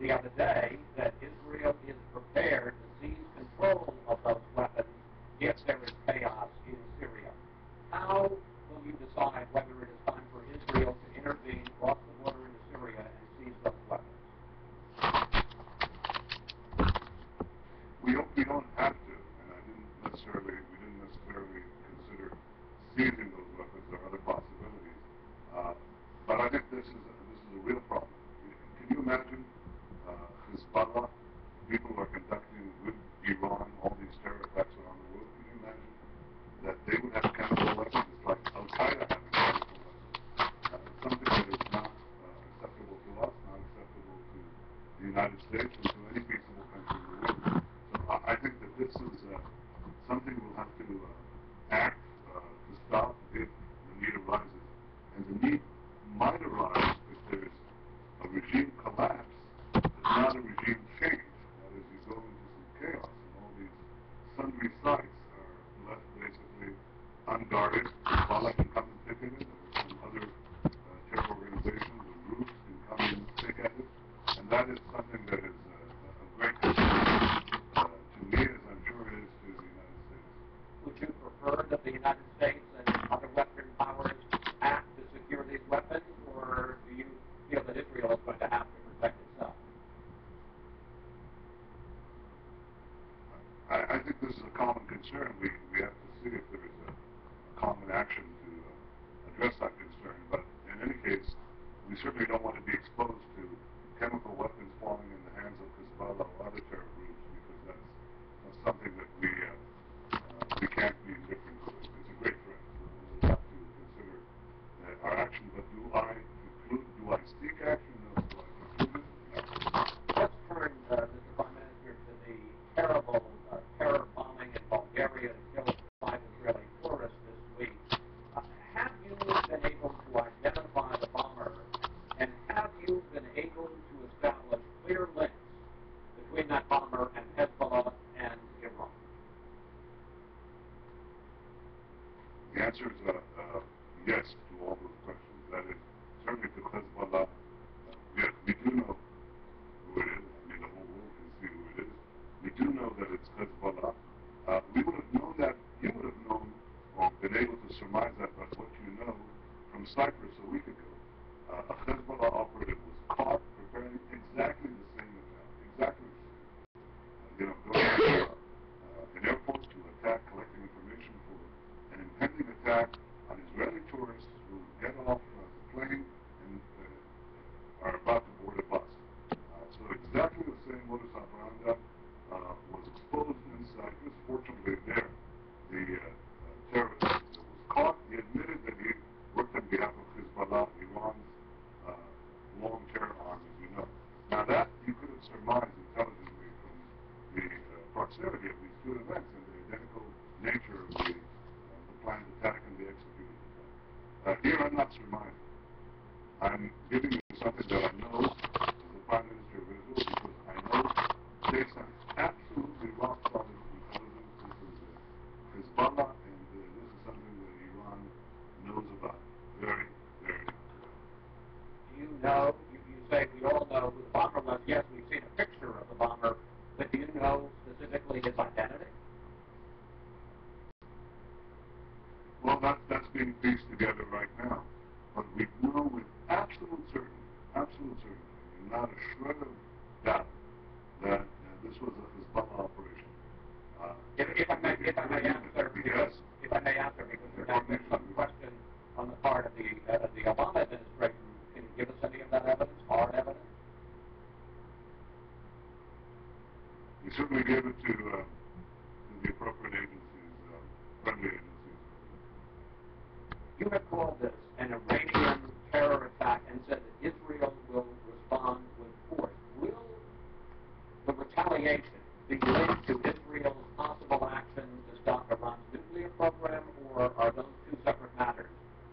the other day that Israel is prepared to seize control of those weapons if there is chaos in Syria. How will you decide whether it is time for Israel to intervene, cross the border into Syria, and seize those weapons? We don't have to, and we didn't necessarily consider seizing those weapons. There are other possibilities. But I think this is a real problem. Can you imagine Hezbollah, people are conducting with Iran all these terror attacks around the world? Can you imagine that they would have chemical weapons? It's like Al-Qaeda having chemical weapons. It's something that is not acceptable to us, not acceptable to the United States, or to any peaceable country in the world. So I think that this is something we'll have to act to stop if the need arises. And the need might arise if there's a regime collapse, but not a regime change. That is, you go into some chaos and all these sundry sites are left basically unguarded. Hezbollah can come and pick at it, or some other terror organizations or groups can come and pick at it. And that is something that is a great concern to me, as I'm sure it is to the United States. Would you prefer that the United States and other Western powers act to secure these weapons, or do you feel that Israel is going to have to protect itself? I think this is a common concern. We have to see if there is a common action to address that concern. But in any case, we certainly don't want to be exposed to chemical weapons falling in the hands of Hezbollah or other terror groups, because that's something that we can't be indifferent to. It's a great threat. We'll have to consider our action. But do I seek action? No. Do I conclude it? No. Let's turn, Mr. Prime Minister, to the terrible terror bombing in Bulgaria that killed 5 Israeli tourists this week. Have you been able to identify the bomber, and have you been able to establish clear links between that bomber and Hezbollah and Iran? The answer is yes to all those questions. That is, certainly to Hezbollah, yes, we do know who it is. I mean, the whole world can see who it is. We do know that it's Hezbollah. We would have known that, you would have known, or been able to surmise that by what you know from Cyprus a week ago. A Hezbollah operative was caught preparing exactly the same attack. Exactly the same. Going to an airport to attack, collecting information for an impending attack on Israeli tourists who get off the plane and are about to board a bus. So exactly the same modus operandi was exposed in Cyprus. Fortunately, there, the terrorist that was caught, he admitted that he worked on behalf of Hezbollah, Iran's long terror arm, as we know. Now that you could have surmised intelligently from the proximity of these two events and the identical nature of the planned attack and the executed attack. Here I'm not surmising. I'm giving you something that I know as the Prime Minister of Israel, because I know, based on absolutely rock-solid intelligence, this is Hezbollah, and this is something that Iran knows about very, very well. Do you know, you say we all know who the bomber was. Yes, we've seen a picture of the bomber, but do you know specifically his identity? Well, that's being pieced together right now. But we know with absolute certainty, and not a shred of doubt, that this was a Hezbollah operation. If I may answer, because there has been some question on the part of the Obama administration, can you give us any of that evidence, hard evidence? We certainly gave it to the appropriate agencies, friendly agencies. You have called this an Iranian terror attack and said that Israel will respond with force. Will the retaliation be linked to Israel's possible action to stop Iran's nuclear program, or are those two separate matters?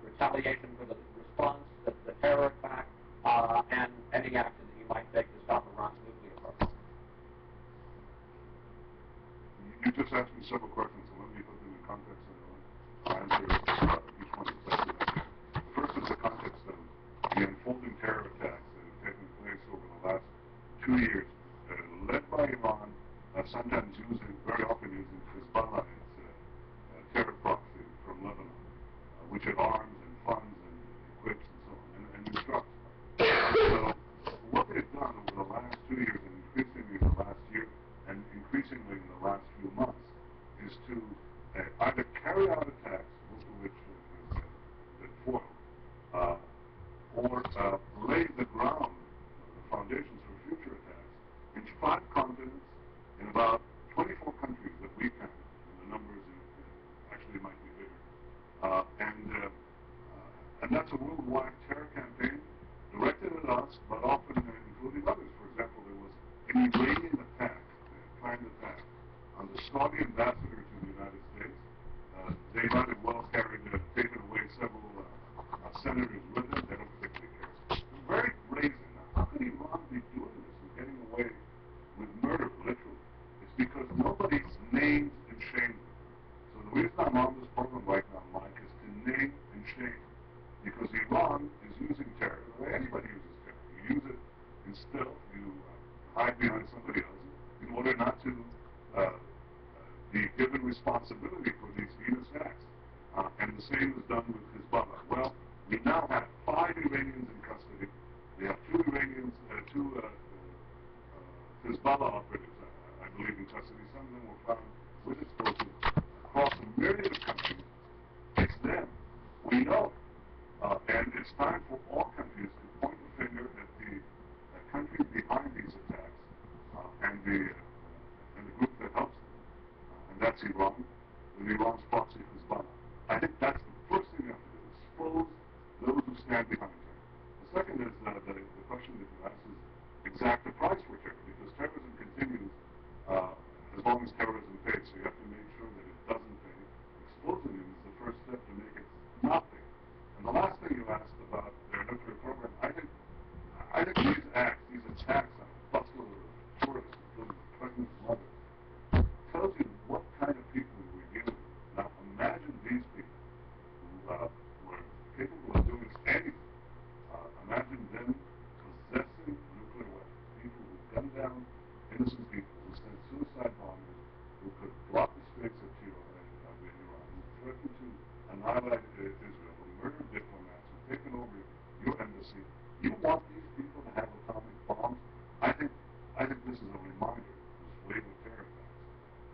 Retaliation for the response, the terror attack, and any action that you might take to stop Iran's nuclear program? You just asked me several questions, so let me put them in context and I'll answer each one separately. First is the context of the unfolding terror attacks that have taken place over the last 2 years, led by Iran, sometimes very often using Hezbollah, its terror proxy from Lebanon, which it arms and funds and equips and so on, and instructs. So what they've done over the last 2 years, and increasingly in the last year, and increasingly in the last few months, is to either carry out attacks, most of which have been foiled, or lay the ground, the foundations for future attacks in 5 continents, in about 24 countries that we count. And the numbers actually might be bigger. And that's a worldwide terror campaign directed at us, but often including others. For example, there was an Iranian attack, a planned attack, on the Saudi ambassador to the United States. They might have well taken away several senators with them. They don't particularly care. It's very brazen. Now, how could Iran be doing this and getting away with murder, literally? It's because nobody names and shames them. So the reason I'm on this program right now, Mike, is to name and shame. Because Iran is using terror the way anybody uses terror. You use it in stealth, you hide behind somebody else in order not to be given responsibility for these heinous acts. And the same is done with Hezbollah. Well, we now have 5 Iranians in custody. We have 2 Hezbollah operatives, I believe, in custody. Some of them were found with explosives across a myriad of countries. It's them. We know. And it's time for all countries to point the finger at the countries behind these attacks and the group that helps them. And that's Iran, with Iran's proxy Hezbollah. I think that's the first thing you have to do, expose those who stand behind terror. The second is the question that you asked is exact the price for terror, because terrorism continues as long as terrorism pays, so you have to make sure that it doesn't pay. Exposing it is the first step to make it not pay. And the last thing you asked about their nuclear program, I think these attacks on busload of tourists, including pregnant mothers, tells you what kind of people we're dealing with. Now imagine these people who were capable of doing anything. Imagine them possessing nuclear weapons, people who gunned down innocent people, who sent suicide bombers, who could block the straits of Iran, who threatened to annihilate Israel, who murdered diplomats, who've taken over your embassy. You want these people to have atomic bombs? I think this is a reminder, this wave of terror attacks,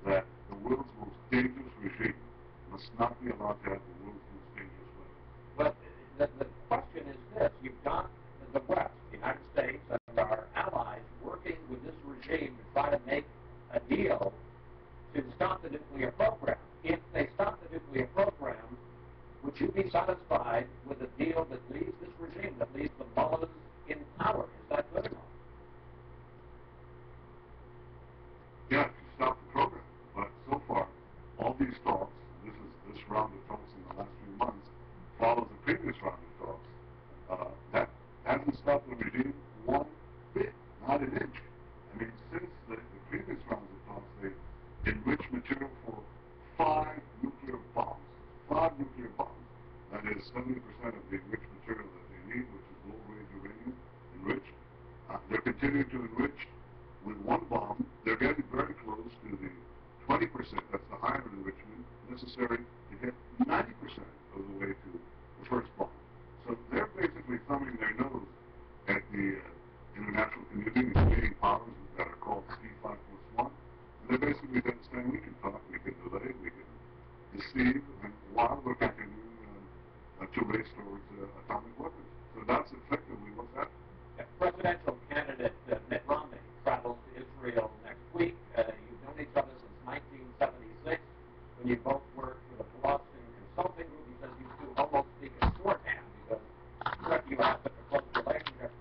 that the world's most dangerous regime must not be allowed to have the world's most dangerous weapons. Well, the question is this. You've got the West, the United States, and our allies working with this regime to try to make a deal to stop the nuclear program. If they stop the nuclear program, would you be satisfied with a deal that leaves this regime, that leaves the mullahs in power? Is that good enough? Yeah, to stop the program. But so far, all these talks, this round of talks in the last few months, follows the previous round of talks. That hasn't stopped the regime one bit, not an inch. I mean, since the previous rounds of talks, they enriched material for 5 nuclear bombs. 5 nuclear bombs. That is 70% of the enriched material that they need, which is low-grade uranium enriched. They're continuing to enrich with 1 bomb. They're getting very close to the 20%, that's the higher enrichment, necessary to hit 90% of the way to the first bomb. So they're basically thumbing their nose at the international community, including powers that are called C5+1. And they're basically saying we can talk, we can delay, we can deceive, and while we're continuing to race towards atomic weapons. So that's effectively what's happening. Presidential candidate Mitt Romney travels to Israel next week. You've known each other since 1976, when you both worked for the Boston Consulting Group. He says you two almost speak in shorthand because you have such a close relationship.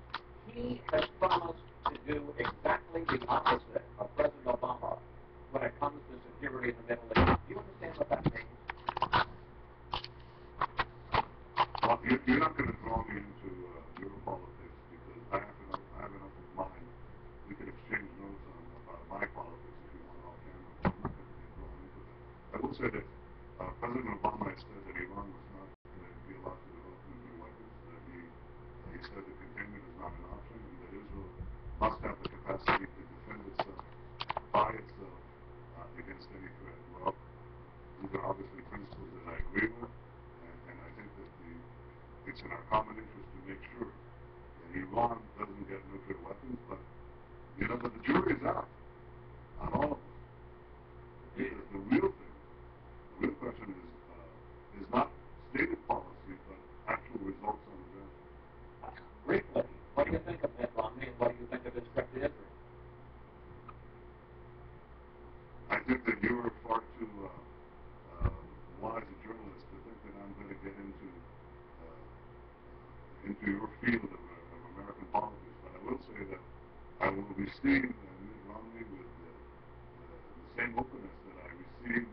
He has promised to do exactly the opposite of President Obama when it comes to security in the Middle East. Do you understand what that means? Well, you're not going to draw me into Europolitics because I have enough of mine. We can exchange notes about my politics if you want off camera. I'm not going to get drawn into that. I will say that President Obama has said that Iran must not be allowed to develop nuclear weapons. He said that containment is not an option, and that Israel must have the capacity get nuclear weapons, but but the jury is out on all of this. Because the real question is not stated policy, but actual results on the ground. Briefly, what do you think of Mitt Romney, and what do you think of his trip to Israel? I think that you are far too wise a journalist to think that I'm going to get into your field of American politics, but I will say that I will receive Mitt Romney with the same openness that I received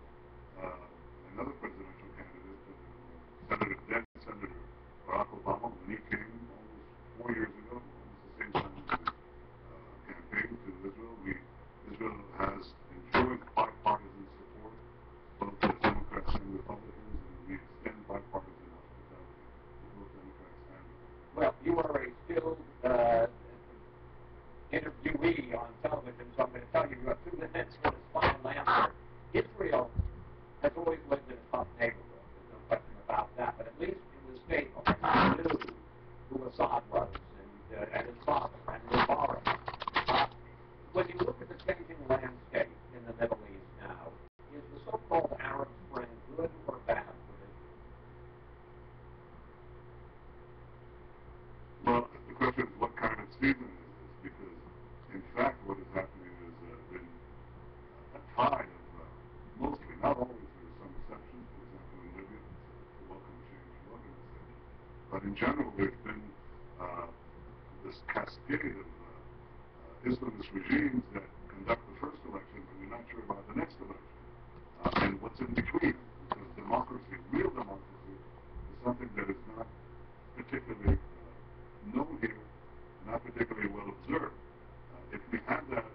another presidential candidate, Senator Barack Obama, when he came almost 4 years ago, almost the same time as the campaign to Israel. Israel has enjoyed bipartisan support, both as Democrats and Republicans, and we extend bipartisan hospitality to both Democrats and Republicans. Well, you are a skilled interviewee on television, so I'm going to tell you, you have 2 minutes for this final answer. Israel has always lived in a tough neighborhood. There's no question about that. But at least in the state, you knew who Assad was and his father and Mubarak. When you look at the changing landscape in the Middle East now, is the so-called Arab Spring good or bad for Israel? Well, the question is, what kind of season is this? Because, in fact, what is happening is been a tide of mostly, not always, there are some exceptions. For example, in Libya, it's a welcome change, welcome exception. But in general, there's been this cascade of Islamist regimes that conduct the first election, but we're not sure about the next election. And what's in between, because democracy, real democracy, is something that is not particularly known here, not particularly well observed. If we had that,